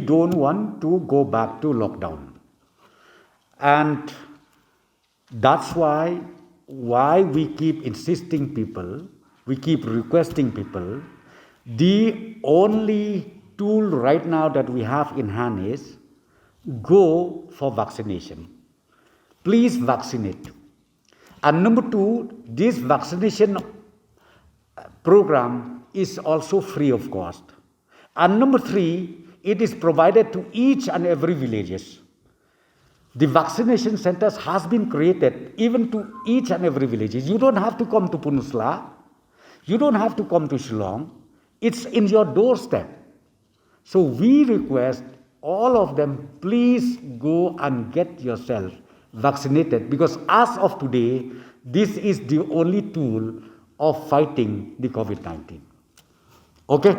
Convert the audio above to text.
don't want to go back to lockdown. And that's why we keep insisting people, we keep requesting people. The only tool right now that we have in hand is go for vaccination. Please vaccinate. And number two, this vaccination program is also free of cost. And number three, it is provided to each and every villages. The vaccination centers has been created even to each and every village. You don't have to come to Punusla. You don't have to come to Shillong. It's in your doorstep. So we request all of them, please go and get yourself vaccinated, because as of today, this is the only tool of fighting the COVID-19. Okay?